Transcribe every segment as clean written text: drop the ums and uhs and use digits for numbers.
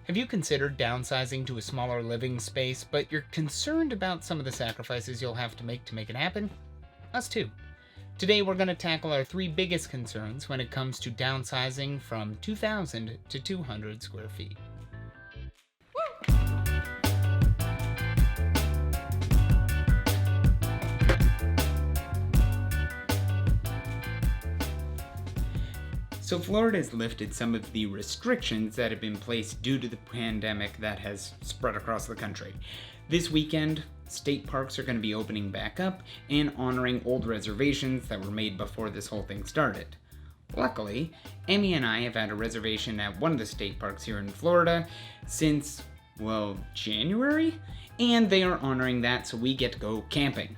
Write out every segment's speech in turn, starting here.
Have you considered downsizing to a smaller living space, but you're concerned about some of the sacrifices you'll have to make it happen? Us too. Today we're going to tackle our 3 biggest concerns when it comes to downsizing from 2,000 to 200 square feet. So Florida has lifted some of the restrictions that have been placed due to the pandemic that has spread across the country. This weekend, state parks are going to be opening back up and honoring old reservations that were made before this whole thing started. Luckily, Emmie and I have had a reservation at one of the state parks here in Florida since, January? And they are honoring that, so we get to go camping.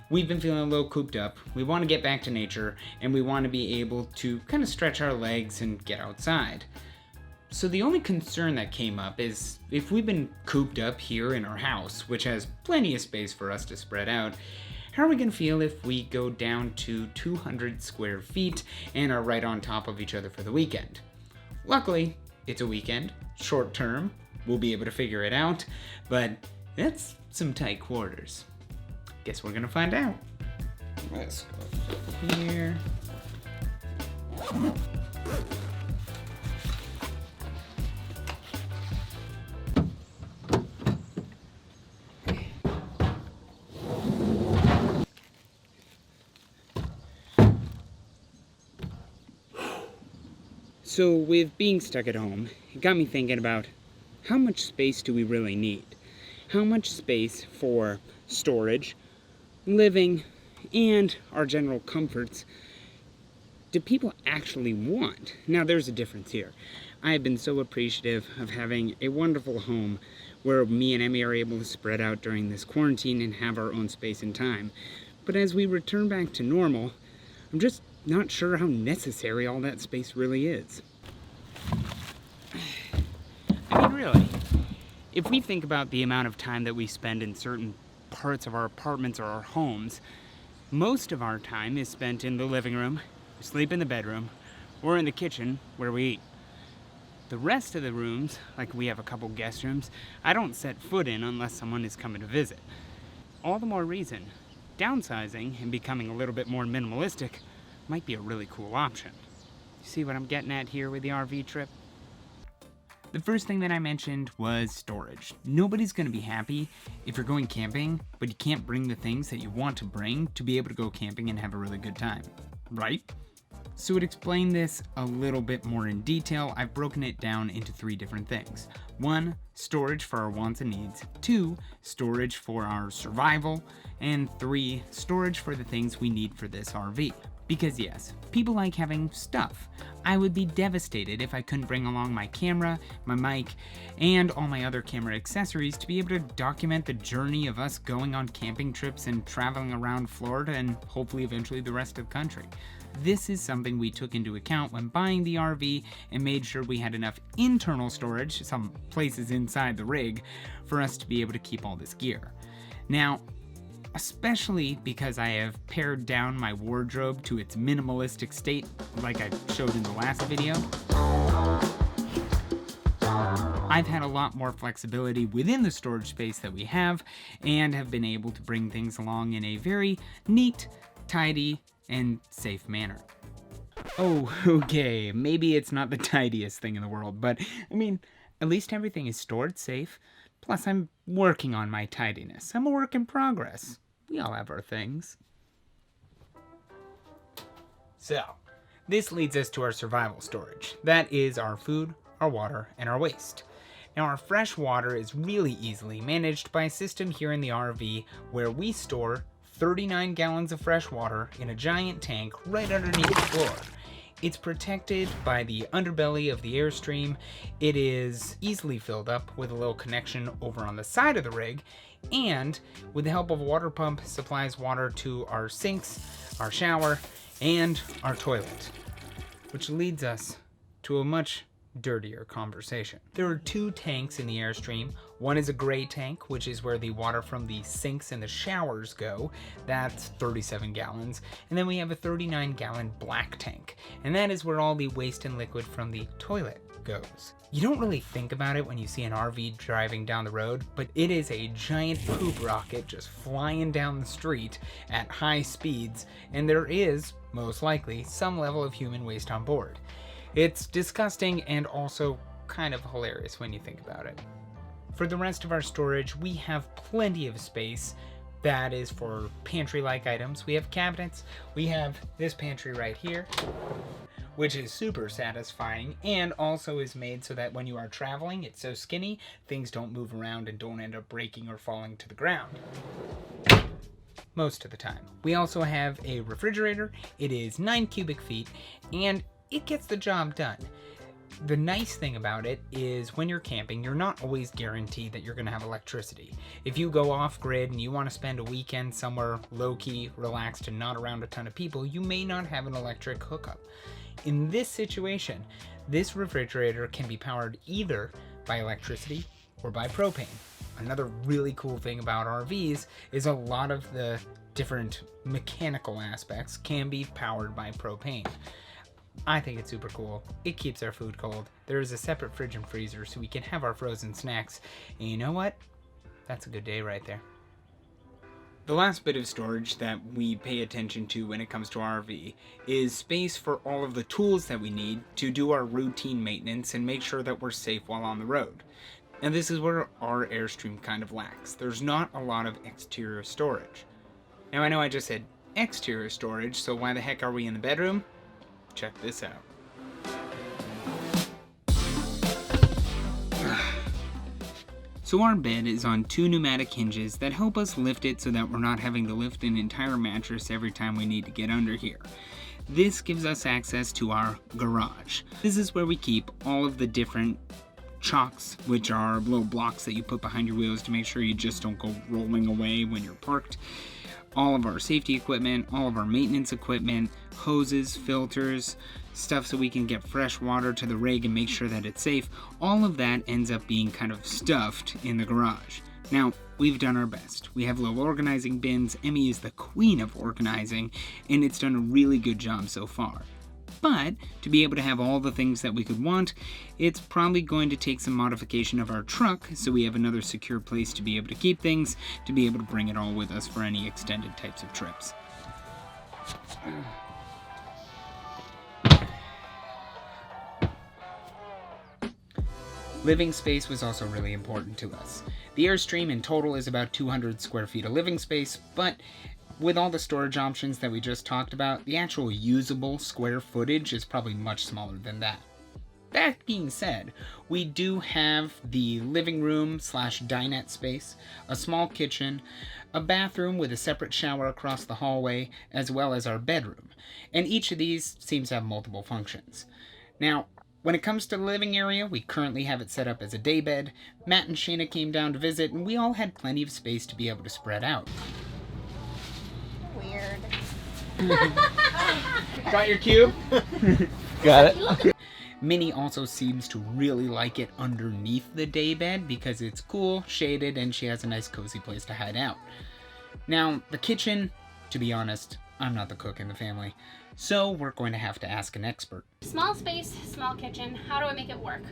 We've been feeling a little cooped up, we want to get back to nature, and we want to be able to kind of stretch our legs and get outside. So the only concern that came up is if we've been cooped up here in our house, which has plenty of space for us to spread out, how are we going to feel if we go down to 200 square feet and are right on top of each other for the weekend? Luckily, it's a weekend, short term, we'll be able to figure it out, but that's some tight quarters. Guess we're gonna find out. Let's go here. So with being stuck at home, it got me thinking about how much space do we really need? How much space for storage, living, and our general comforts do people actually want? Now there's a difference here. I have been so appreciative of having a wonderful home where me and Emmie are able to spread out during this quarantine and have our own space and time. But as we return back to normal, I'm just not sure how necessary all that space really is. I mean, really, if we think about the amount of time that we spend in certain parts of our apartments or our homes, most of our time is spent in the living room, we sleep in the bedroom, or in the kitchen where we eat. The rest of the rooms, like we have a couple guest rooms, I don't set foot in unless someone is coming to visit. All the more reason, downsizing and becoming a little bit more minimalistic might be a really cool option. You see what I'm getting at here with the RV trip? The first thing that I mentioned was storage. Nobody's going to be happy if you're going camping, but you can't bring the things that you want to bring to be able to go camping and have a really good time, right? So to explain this a little bit more in detail, I've broken it down into 3 different things. 1, storage for our wants and needs. 2, storage for our survival. And 3, storage for the things we need for this RV. Because yes, people like having stuff. I would be devastated if I couldn't bring along my camera, my mic, and all my other camera accessories to be able to document the journey of us going on camping trips and traveling around Florida and hopefully eventually the rest of the country. This is something we took into account when buying the RV and made sure we had enough internal storage, some places inside the rig, for us to be able to keep all this gear. Now, especially because I have pared down my wardrobe to its minimalistic state, like I showed in the last video, I've had a lot more flexibility within the storage space that we have, and have been able to bring things along in a very neat, tidy, and safe manner. Oh, okay, maybe it's not the tidiest thing in the world, but I mean, at least everything is stored safe. Plus, I'm working on my tidiness. I'm a work in progress. We all have our things. So, this leads us to our survival storage. That is our food, our water, and our waste. Now, our fresh water is really easily managed by a system here in the RV where we store 39 gallons of fresh water in a giant tank right underneath the floor. It's protected by the underbelly of the Airstream. It is easily filled up with a little connection over on the side of the rig, and with the help of a water pump, supplies water to our sinks, our shower, and our toilet. Which leads us to a much dirtier conversation. There are 2 tanks in the Airstream. One is a gray tank, which is where the water from the sinks and the showers go. That's 37 gallons. And then we have a 39-gallon black tank. And that is where all the waste and liquid from the toilet goes. You don't really think about it when you see an RV driving down the road, but it is a giant poop rocket just flying down the street at high speeds, and there is, most likely, some level of human waste on board. It's disgusting and also kind of hilarious when you think about it. For the rest of our storage, we have plenty of space. That is for pantry-like items. We have cabinets. We have this pantry right here, which is super satisfying and also is made so that when you are traveling, it's so skinny, things don't move around and don't end up breaking or falling to the ground. Most of the time. We also have a refrigerator. It is 9 cubic feet and it gets the job done. The nice thing about it is when you're camping, you're not always guaranteed that you're going to have electricity. If you go off-grid and you want to spend a weekend somewhere low-key, relaxed, and not around a ton of people, you may not have an electric hookup. In this situation, this refrigerator can be powered either by electricity or by propane. Another really cool thing about RVs is a lot of the different mechanical aspects can be powered by propane. I think it's super cool. It keeps our food cold. There is a separate fridge and freezer so we can have our frozen snacks. And you know what? That's a good day right there. The last bit of storage that we pay attention to when it comes to our RV is space for all of the tools that we need to do our routine maintenance and make sure that we're safe while on the road. And this is where our Airstream kind of lacks. There's not a lot of exterior storage. Now I know I just said exterior storage, so why the heck are we in the bedroom? Check this out. So our bed is on 2 pneumatic hinges that help us lift it so that we're not having to lift an entire mattress every time we need to get under here. This gives us access to our garage. This is where we keep all of the different chocks, which are little blocks that you put behind your wheels to make sure you just don't go rolling away when you're parked. All of our safety equipment, all of our maintenance equipment, hoses, filters, stuff so we can get fresh water to the rig and make sure that it's safe. All of that ends up being kind of stuffed in the garage. Now, we've done our best. We have little organizing bins. Emmie is the queen of organizing, and it's done a really good job so far. But to be able to have all the things that we could want, it's probably going to take some modification of our truck so we have another secure place to be able to keep things, to be able to bring it all with us for any extended types of trips. Living space was also really important to us. The Airstream in total is about 200 square feet of living space, but with all the storage options that we just talked about, the actual usable square footage is probably much smaller than that. That being said, we do have the living room / dinette space, a small kitchen, a bathroom with a separate shower across the hallway, as well as our bedroom. And each of these seems to have multiple functions. Now, when it comes to the living area, we currently have it set up as a daybed. Matt and Shayna came down to visit, and we all had plenty of space to be able to spread out. Got your cube? Got it. Minnie also seems to really like it underneath the daybed because it's cool, shaded, and she has a nice cozy place to hide out. Now, the kitchen, to be honest, I'm not the cook in the family, so we're going to have to ask an expert. Small space, small kitchen, how do I make it work?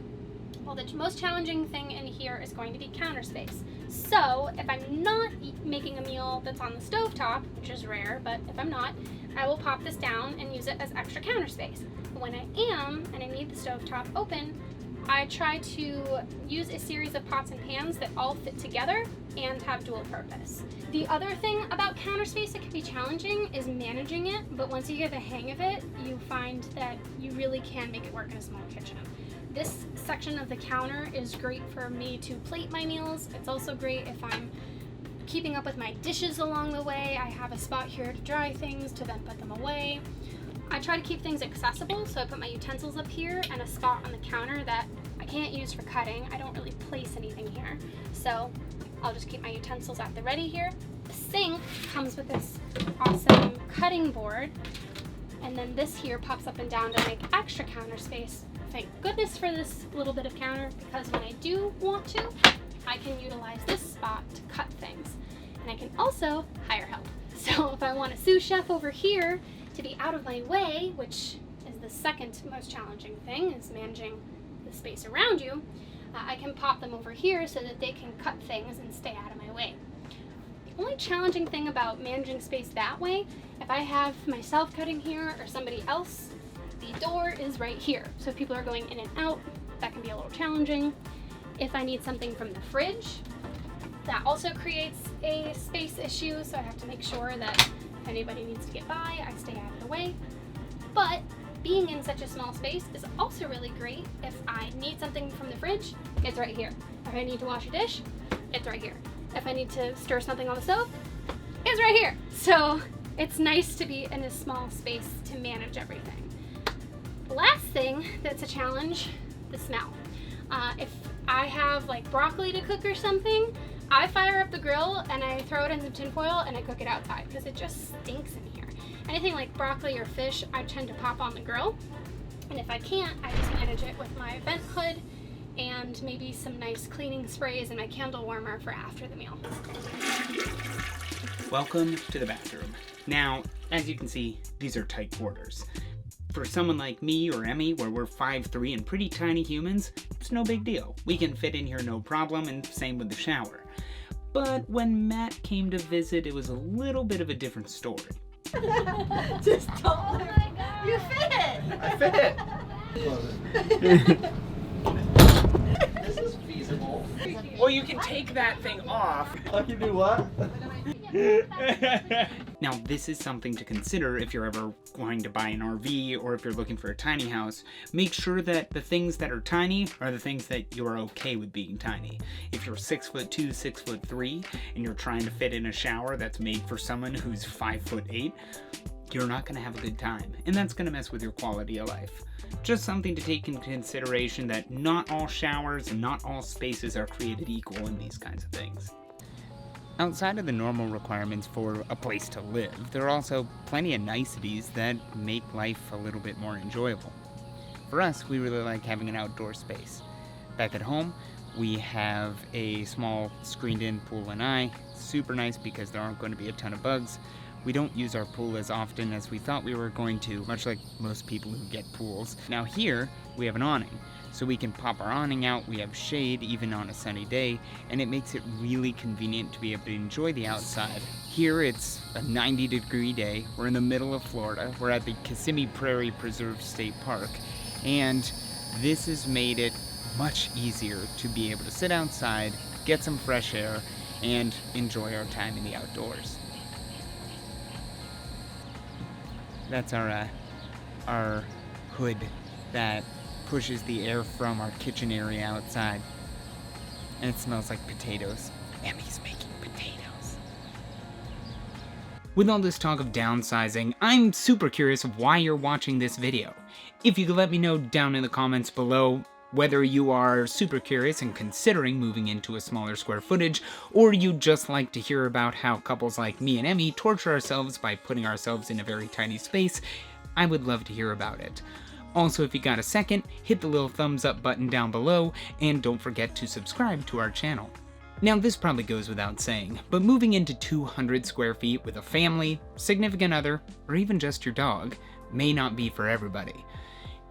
Well, the most challenging thing in here is going to be counter space. So, if I'm not making a meal that's on the stovetop, which is rare, but if I'm not, I will pop this down and use it as extra counter space. But when I am, and I need the stovetop open, I try to use a series of pots and pans that all fit together and have dual purpose. The other thing about counter space that can be challenging is managing it, but once you get the hang of it, you find that you really can make it work in a small kitchen. This section of the counter is great for me to plate my meals. It's also great if I'm keeping up with my dishes along the way. I have a spot here to dry things, to then put them away. I try to keep things accessible, so I put my utensils up here and a spot on the counter that I can't use for cutting. I don't really place anything here, so I'll just keep my utensils at the ready here. The sink comes with this awesome cutting board, and then this here pops up and down to make extra counter space. Thank goodness for this little bit of counter, because when I do want to, I can utilize this spot to cut things. And I can also hire help. So if I want a sous chef over here to be out of my way, which is the second most challenging thing, is managing the space around you, I can pop them over here so that they can cut things and stay out of my way. The only challenging thing about managing space that way, if I have myself cutting here or somebody else, the door is right here. So if people are going in and out, that can be a little challenging. If I need something from the fridge, that also creates a space issue, so I have to make sure that if anybody needs to get by, I stay out of the way. But being in such a small space is also really great. If I need something from the fridge, it's right here. If I need to wash a dish, it's right here. If I need to stir something on the stove, it's right here. So it's nice to be in a small space to manage everything. Last thing that's a challenge, the smell. If I have like broccoli to cook or something, I fire up the grill and I throw it in some tin foil and I cook it outside because it just stinks in here. Anything like broccoli or fish, I tend to pop on the grill. And if I can't, I just manage it with my vent hood and maybe some nice cleaning sprays and my candle warmer for after the meal. Welcome to the bathroom. Now, as you can see, these are tight quarters. For someone like me or Emmie, where we're 5'3" and pretty tiny humans, it's no big deal. We can fit in here no problem, and same with the shower. But when Matt came to visit, it was a little bit of a different story. Just don't. You fit. I fit. This is feasible. Well, you can take that thing off. I can do what? Now, this is something to consider if you're ever going to buy an RV or if you're looking for a tiny house. Make sure that the things that are tiny are the things that you're okay with being tiny. If you're 6'2", 6'3", and you're trying to fit in a shower that's made for someone who's 5'8", you're not going to have a good time, and that's going to mess with your quality of life. Just something to take into consideration that not all showers and not all spaces are created equal in these kinds of things. Outside of the normal requirements for a place to live, there are also plenty of niceties that make life a little bit more enjoyable. For us, we really like having an outdoor space. Back at home, we have a small screened-in pool and eye. Super nice because there aren't going to be a ton of bugs. We don't use our pool as often as we thought we were going to, much like most people who get pools. Now here, we have an awning, so we can pop our awning out, we have shade even on a sunny day, and it makes it really convenient to be able to enjoy the outside. Here it's a 90-degree day, we're in the middle of Florida, we're at the Kissimmee Prairie Preserve State Park, and this has made it much easier to be able to sit outside, get some fresh air, and enjoy our time in the outdoors. That's our hood that pushes the air from our kitchen area outside. And it smells like potatoes. Emmie's making potatoes. With all this talk of downsizing, I'm super curious of why you're watching this video. If you could let me know down in the comments below whether you are super curious and considering moving into a smaller square footage, or you just like to hear about how couples like me and Emmie torture ourselves by putting ourselves in a very tiny space, I would love to hear about it. Also, if you got a second, hit the little thumbs up button down below, and don't forget to subscribe to our channel. Now, this probably goes without saying, but moving into 200 square feet with a family, significant other, or even just your dog may not be for everybody.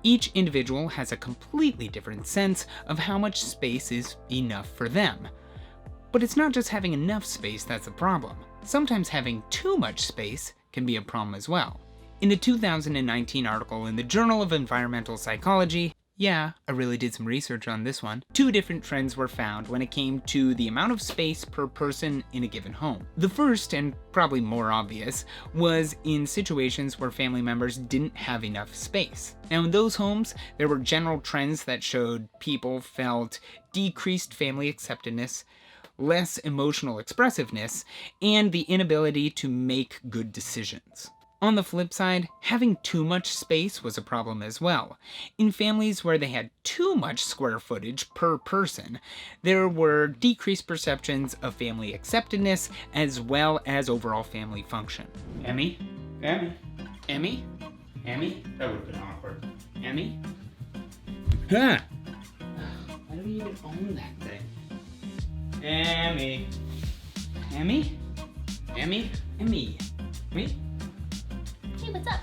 Each individual has a completely different sense of how much space is enough for them. But it's not just having enough space that's a problem. Sometimes having too much space can be a problem as well. In a 2019 article in the Journal of Environmental Psychology, yeah, I really did some research on this one, 2 different trends were found when it came to the amount of space per person in a given home. The first, and probably more obvious, was in situations where family members didn't have enough space. Now in those homes, there were general trends that showed people felt decreased family acceptedness, less emotional expressiveness, and the inability to make good decisions. On the flip side, having too much space was a problem as well. In families where they had too much square footage per person, there were decreased perceptions of family acceptedness as well as overall family function. Emmie? Emmie? Emmie? Emmie? That would have been awkward. Emmie? Huh! Why do we even own that thing? Emmie? Emmie? Emmie? Emmie? Emmie? Hey, what's up?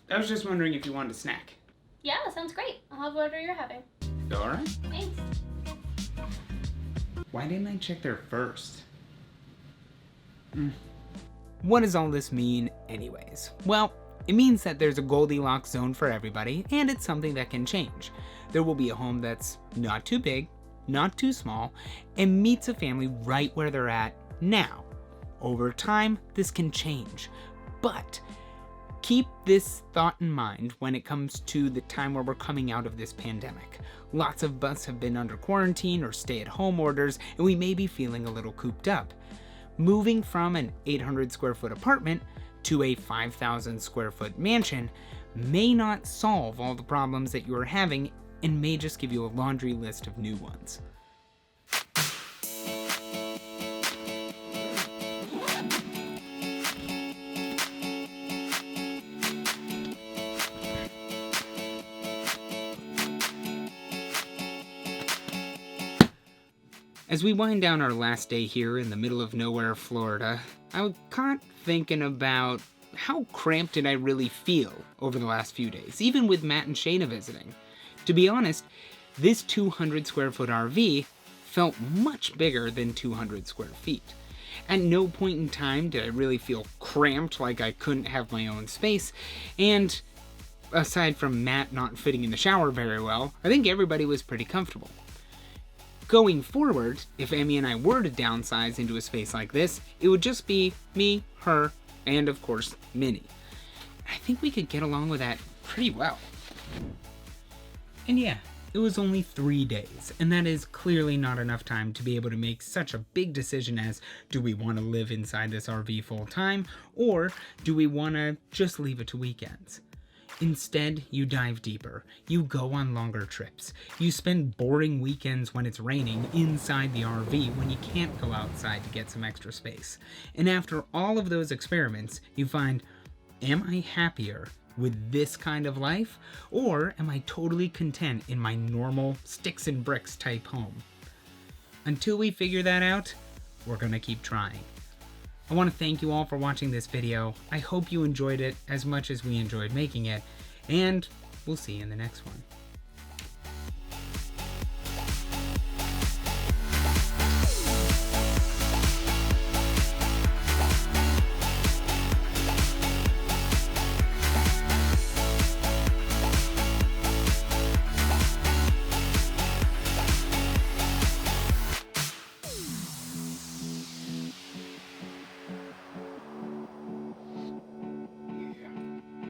I was just wondering if you wanted a snack. Yeah, that sounds great. I'll have whatever you're having. go, alright? Thanks. Why didn't I check there first? What does all this mean anyways? Well, it means that there's a Goldilocks zone for everybody, and it's something that can change. There will be a home that's not too big, not too small, and meets a family right where they're at now. Over time, this can change, but keep this thought in mind when it comes to the time where we're coming out of this pandemic. Lots of us have been under quarantine or stay-at-home orders, and we may be feeling a little cooped up. Moving from an 800 square foot apartment to a 5,000 square foot mansion may not solve all the problems that you are having and may just give you a laundry list of new ones. As we wind down our last day here in the middle of nowhere, Florida, I got thinking about how cramped did I really feel over the last few days, even with Matt and Shayna visiting. To be honest, this 200 square foot RV felt much bigger than 200 square feet. At no point in time did I really feel cramped like I couldn't have my own space, and aside from Matt not fitting in the shower very well, I think everybody was pretty comfortable. Going forward, if Emmie and I were to downsize into a space like this, it would just be me, her, and of course, Minnie. I think we could get along with that pretty well. And yeah, it was only 3 days, and that is clearly not enough time to be able to make such a big decision as, do we want to live inside this RV full time, or do we want to just leave it to weekends? Instead, you dive deeper, you go on longer trips, you spend boring weekends when it's raining inside the RV when you can't go outside to get some extra space. And after all of those experiments, you find, am I happier with this kind of life, or am I totally content in my normal sticks and bricks type home? Until we figure that out, we're gonna keep trying. I want to thank you all for watching this video. I hope you enjoyed it as much as we enjoyed making it, and we'll see you in the next one.